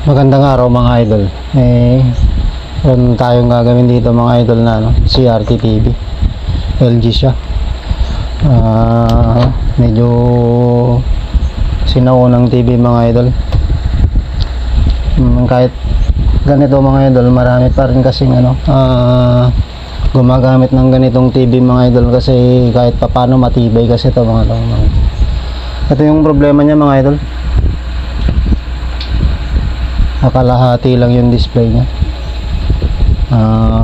Magandang araw mga idol. Meron tayong gagawin dito mga idol na CRT TV. LG siya. Medyo sinaunang TV mga idol. Kahit ganito mga idol, marami pa rin kasing gumagamit ng ganitong TV mga idol, kasi kahit papano matibay kasi ito mga idol. Ito yung problema niya mga idol. Kalahati lang yung display niya.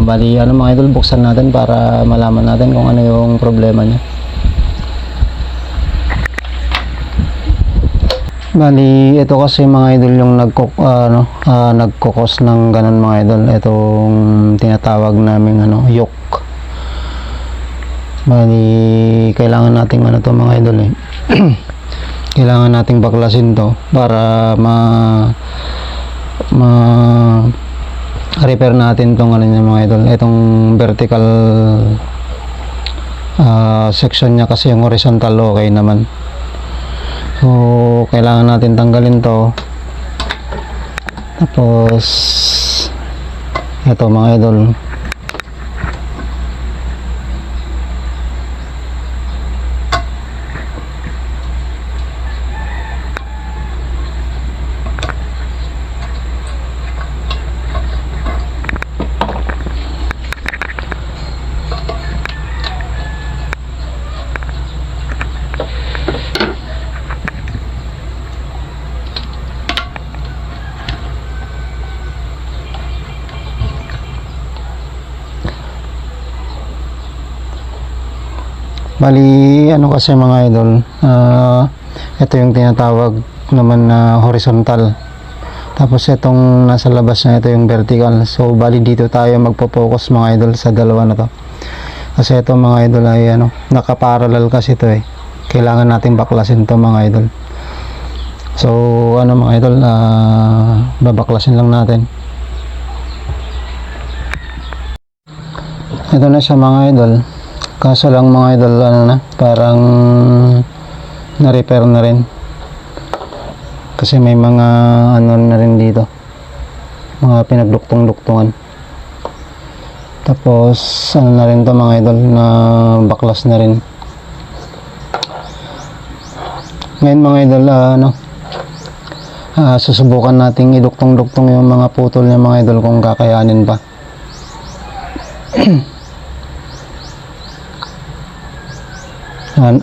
Bali mga idol, buksan natin para malaman natin kung ano yung problema niya. Bali ito kasi mga idol yung nagkukos ng ganun mga idol. Itong tinatawag namin yoke. Bali kailangan nating to mga idol kailangan nating baklasin to para repair natin tong niya mga idol. Itong vertical section niya, kasi yung horizontal okay naman. So kailangan natin tanggalin to. Tapos ito mga idol, bali kasi mga idol, ito yung tinatawag naman na horizontal, tapos itong nasa labas na ito yung vertical. So bali dito tayo magpo-focus mga idol sa dalawa na to, kasi ito mga idol ay nakaparallel kasi ito kailangan natin baklasin to mga idol. So mga idol, babaklasin lang natin. Ito na siya mga idol. Kaso lang mga idol, parang na-repair na rin. Kasi may mga na rin dito. Mga pinagduktong-duktungan. Tapos na rin to mga idol, na baklas na rin. Ngayon mga idol, susubukan nating iduktong-duktong yung mga putol niya mga idol, kung kakayanin pa.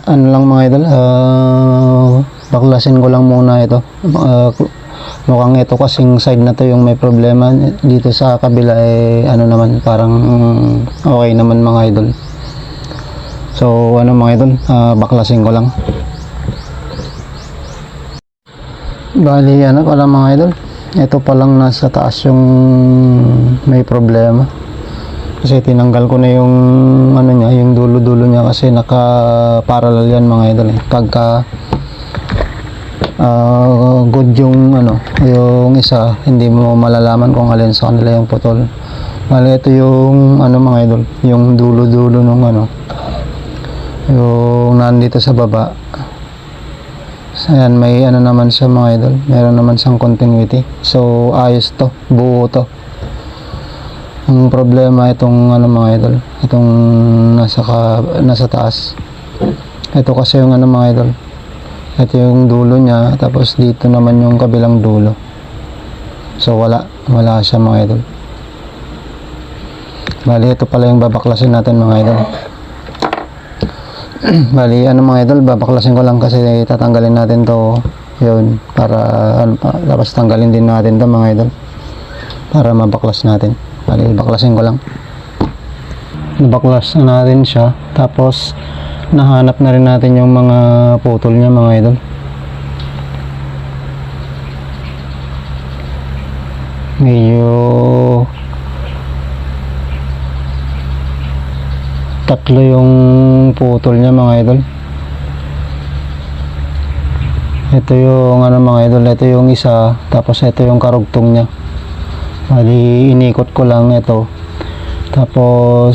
Lang mga idol, baklasin ko lang muna ito. Mukhang ito kasing side na to yung may problema. Dito sa kabila naman, parang okay naman mga idol. So mga idol, baklasin ko lang. Bali pala mga idol, ito palang nasa taas yung may problema. Kasi tinanggal ko na yung niya, yung dulo-dulo niya, kasi naka-parallel yan mga idol. Pagka good yung yung isa, hindi mo malalaman kung alin sa kanila yung putol. Bali ito yung mga idol, yung dulo-dulo nung yung nandito sa baba. So, ayan, may naman siya mga idol, meron naman siyang continuity. So ayos to, buo to. Ang problema itong mga idol, itong nasa taas. Ito kasi yung mga idol, ito yung dulo niya, tapos dito naman yung kabilang dulo. So wala siya mga idol. Bali ito pala yung babaklasin natin mga idol. Bali mga idol, babaklasin ko lang kasi tatanggalin natin to, yun, para tapos tanggalin din natin to mga idol, para mabaklas natin. Bali baklasin ko lang. Nabaklas na natin siya, tapos nahanap na rin natin yung mga putol niya mga idol. Medyo tatlo yung putol niya mga idol. Ito yung mga idol, ito yung isa, tapos ito yung karugtong niya. Bali inikot ko lang ito, tapos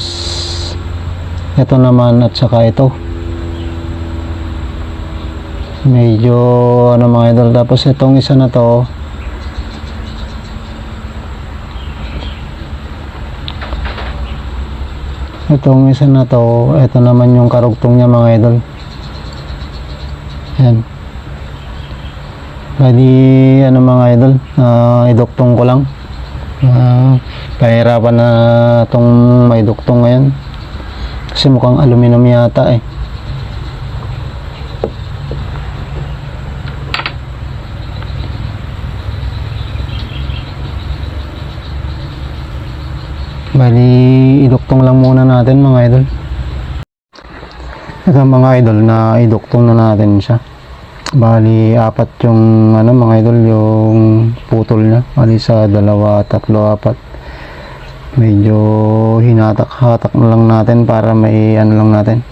ito naman, at saka ito. medyo ano mga idol. Tapos itong isa na to Itong isa na to, ito naman yung karugtong niya mga idol. Yan. Bali, ano mga idol, iduktong ko lang. Pahirapan na itong may duktong ngayon. Kasi mukhang aluminum yata eh. Bali, iduktong lang muna natin mga idol. Ito mga idol, na iduktong na natin siya. Bali, apat yung ano mga idol, yung putol niya. Bali sa 2, 3, 4. Medyo hinatak-hatak na lang natin para may ano lang natin.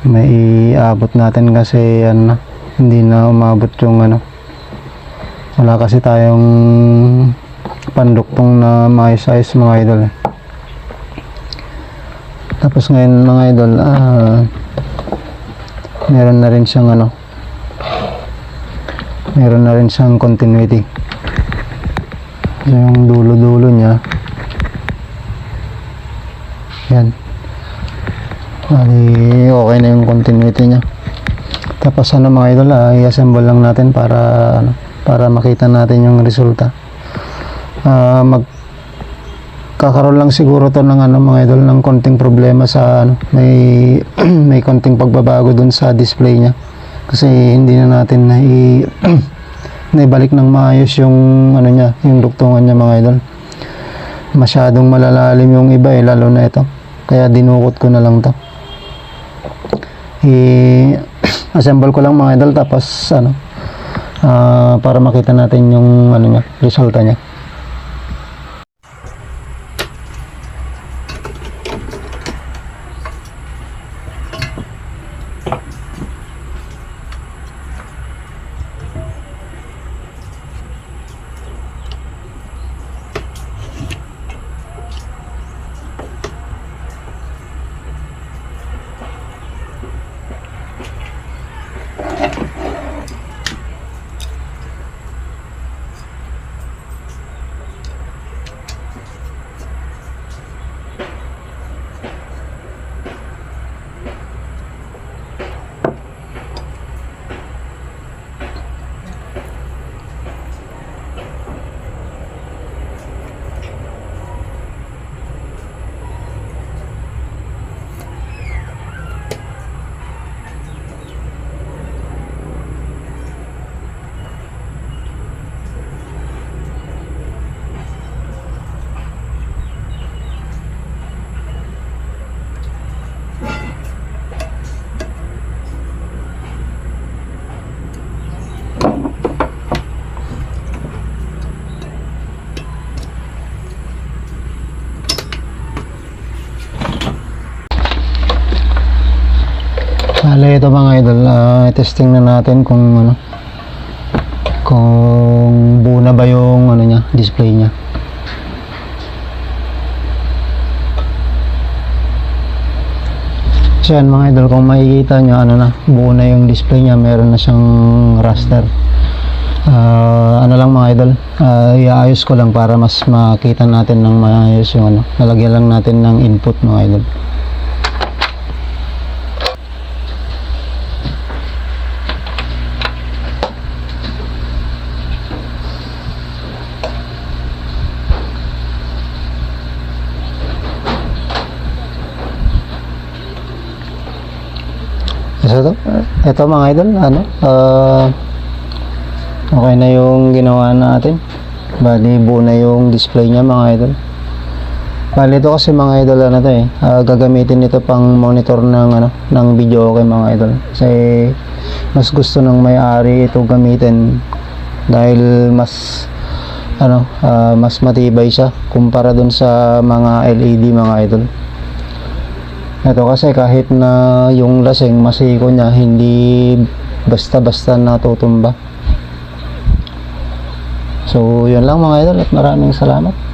May abot natin kasi ano na, hindi na umabot yung ano. Wala kasi tayong panduktong na maayos-ayos mga idol eh. Tapos ngayon mga idol, meron na rin siyang ano, meron na rin siyang continuity. Yung dulo-dulo niya, yan. Bali, okay na yung continuity niya. Tapos ano mga idol, i-assemble lang natin para ano, para makita natin yung resulta. Magkakaroon lang siguro to ng ano mga idol, ng konting problema sa ano, may may konting pagbabago dun sa display niya kasi hindi na natin naibalik ng maayos yung ano niya, yung duktungan niya mga idol. Masyadong malalalim yung iba eh, lalo na ito, kaya dinukot ko na lang to. I-assemble ko lang mga idol, tapos ano, para makita natin yung ano niya, resulta niya. Bale, ito mga idol, testing na natin kung ano, kung buo na ba yung ano niya, display niya. So yan mga idol, kung makikita nyo, ano na, buo na yung display niya, meron na siyang raster. Ano lang mga idol, iayos ko lang para mas makita natin ng maayos yung ano, nalagyan lang natin ng input mga idol. So, ito mga idol, ano, okay na yung ginawa natin. Bali, buo na yung display niya mga idol. Bali, ito kasi mga idol, ano to eh, gagamitin ito pang monitor ng ano, ng video okay mga idol. Kasi mas gusto ng may-ari ito gamitin dahil mas ano, mas matibay siya kumpara dun sa mga LED mga idol. Ito kasi kahit na yung lasing masiko niya, hindi basta-basta natutumba. So yun lang mga idol, at maraming salamat.